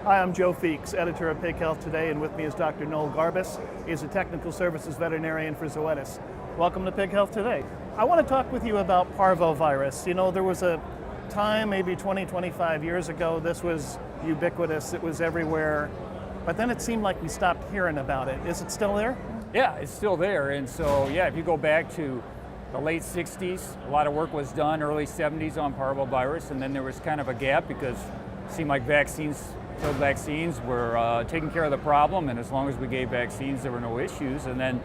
Hi, I'm Joe Feeks, editor of Pig Health Today, and with me is Dr. Noel Garbus. He's a technical services veterinarian for Zoetis. Welcome to Pig Health Today. I want to talk with you about parvovirus. You know, there was a time, maybe 20, 25 years ago, this was ubiquitous, it was everywhere, but then it seemed like we stopped hearing about it. Is it still there? Yeah, it's still there, and so, yeah, if you go back to the late 60s, a lot of work was done, early 70s on parvovirus, and then there was kind of a gap because it seemed like field vaccines were taking care of the problem, and as long as we gave vaccines, there were no issues. And then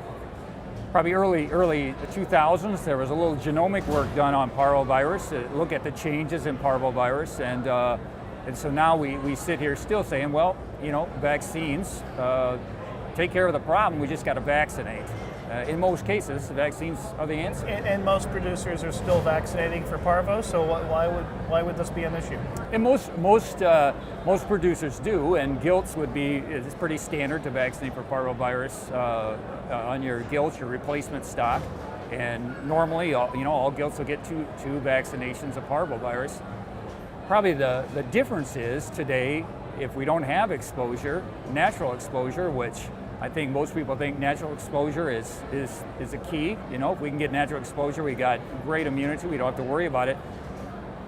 probably early 2000s, there was a little genomic work done on parvovirus to look at the changes in parvovirus, and so now we sit here still saying, well, you know, vaccines take care of the problem, we just got to vaccinate. In most cases, the vaccines are the answer. And most producers are still vaccinating for parvo, so why would this be an issue? And most producers do, and gilts it's pretty standard to vaccinate for parvovirus on your gilts, your replacement stock. And normally, all gilts will get two vaccinations of parvovirus. Probably the difference is today, if we don't have exposure, natural exposure, which I think most people think natural exposure is a key. You know, if we can get natural exposure, we got great immunity, we don't have to worry about it.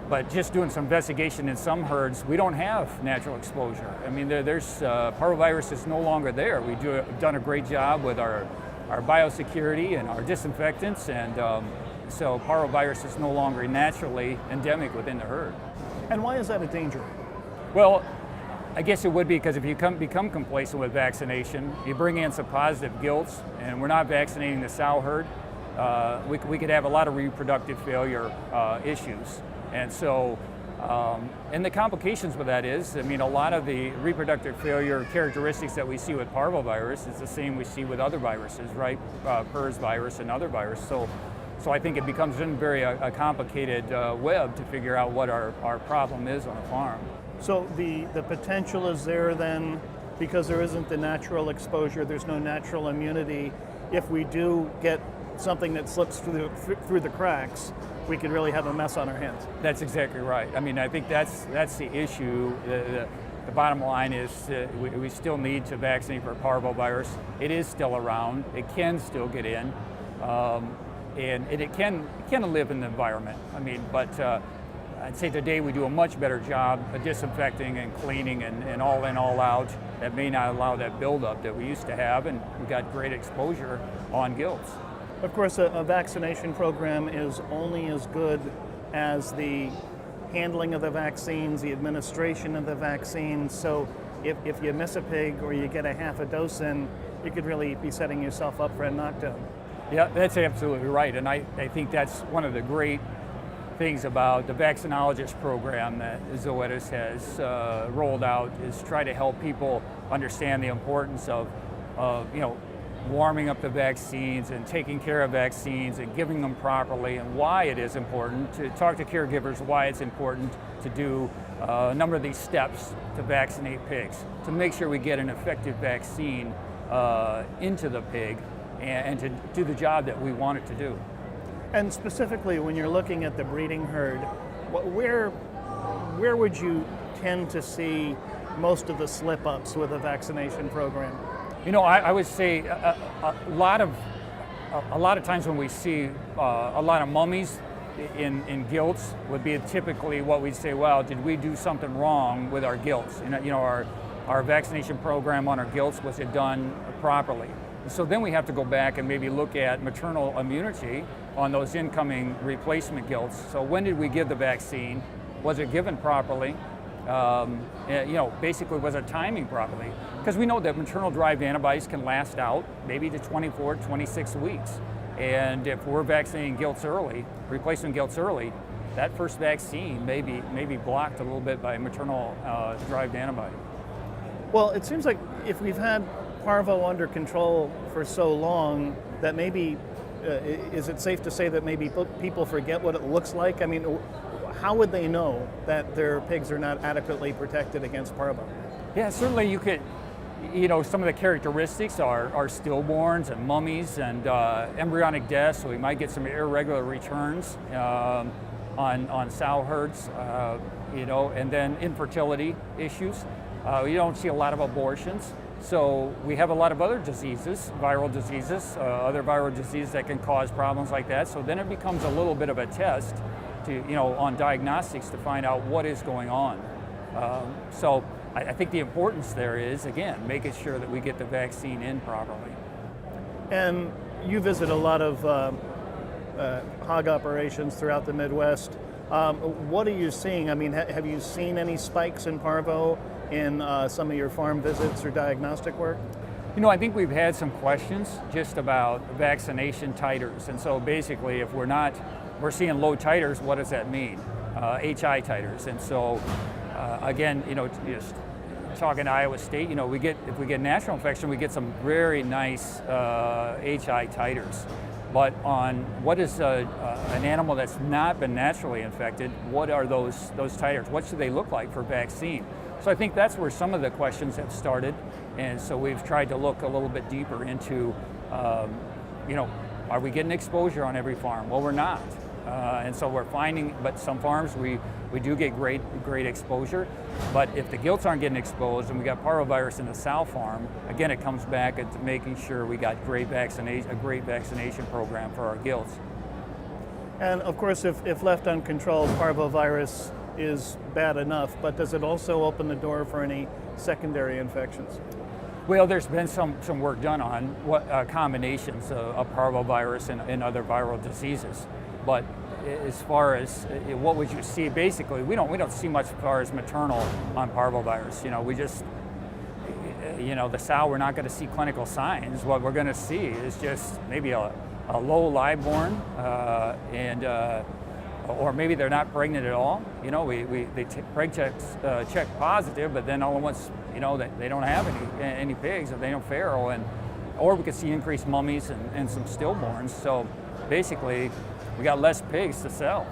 But just doing some investigation in some herds, we don't have natural exposure. I mean, there's parvovirus is no longer there. We've done a great job with our biosecurity and our disinfectants, and so parvovirus is no longer naturally endemic within the herd. And why is that a danger? Well, I guess it would be because if you become complacent with vaccination, you bring in some positive gilts, and we're not vaccinating the sow herd, we could have a lot of reproductive failure issues. And so, and the complications with that is, I mean, a lot of the reproductive failure characteristics that we see with parvovirus is the same we see with other viruses, right? PRRS virus and other viruses. So I think it becomes a very complicated web to figure out what our problem is on a farm. So the potential is there then, because there isn't the natural exposure, there's no natural immunity. If we do get something that slips through the cracks, we could really have a mess on our hands. That's exactly right. I mean, I think that's the issue. The bottom line is we still need to vaccinate for parvovirus. It is still around. It can still get in, and it can live in the environment. I mean, but I'd say today we do a much better job of disinfecting and cleaning and all in, all out. That may not allow that buildup that we used to have, and we got great exposure on gilts. Of course, a vaccination program is only as good as the handling of the vaccines, the administration of the vaccines. So if you miss a pig or you get a half a dose in, you could really be setting yourself up for a knockdown. Yeah, that's absolutely right. And I think that's one of the great things about the vaccinologist program that Zoetis has rolled out, is try to help people understand the importance of warming up the vaccines and taking care of vaccines and giving them properly, and why it is important to talk to caregivers, why it's important to do a number of these steps to vaccinate pigs, to make sure we get an effective vaccine into the pig and to do the job that we want it to do. And specifically, when you're looking at the breeding herd, where would you tend to see most of the slip-ups with a vaccination program? You know, I would say a lot of times when we see a lot of mummies in gilts would be typically what we'd say, well, did we do something wrong with our gilts? You know, our vaccination program on our gilts, was it done properly? So then we have to go back and maybe look at maternal immunity on those incoming replacement gilts. So when did we give the vaccine? Was it given properly? Basically, was it timing properly? Because we know that maternal-derived antibodies can last out maybe to 24, 26 weeks. And if we're vaccinating gilts early, replacement gilts early, that first vaccine may be blocked a little bit by maternal-derived antibody. Well, it seems like if we've had parvo under control for so long that maybe, is it safe to say that maybe people forget what it looks like? I mean, how would they know that their pigs are not adequately protected against parvo? Yeah, certainly you could, some of the characteristics are stillborns and mummies and embryonic deaths, so we might get some irregular returns on sow herds, and then infertility issues. You don't see a lot of abortions. So we have a lot of other diseases, viral diseases, other viral diseases that can cause problems like that. So then it becomes a little bit of a test to, on diagnostics to find out what is going on. So I think the importance there is, again, making sure that we get the vaccine in properly. And you visit a lot of hog operations throughout the Midwest. What are you seeing? I mean, have you seen any spikes in parvo in some of your farm visits or diagnostic work? I think we've had some questions just about vaccination titers. And so basically, if we're seeing low titers, what does that mean? HI titers. And so again, just talking to Iowa State, if we get natural infection, we get some very nice HI titers. But on what is an animal that's not been naturally infected, what are those titers? What should they look like for vaccine? So I think that's where some of the questions have started, and so we've tried to look a little bit deeper into, are we getting exposure on every farm? Well, we're not, and so we're finding, but some farms we do get great exposure, but if the gilts aren't getting exposed and we got parvovirus in the sow farm, again, it comes back to making sure we got a great vaccination program for our gilts. And of course, if left uncontrolled, parvovirus is bad enough, but does it also open the door for any secondary infections? Well, there's been some work done on what combinations of parvovirus and other viral diseases, but as far as what would you see, basically, we don't see much as far as maternal on parvovirus. We just, the sow, we're not going to see clinical signs. What we're going to see is just maybe a low live-born or maybe they're not pregnant at all. They preg check positive, but then all at once, they don't have any pigs, or they don't farrow, or we could see increased mummies and some stillborns. So basically, we got less pigs to sell.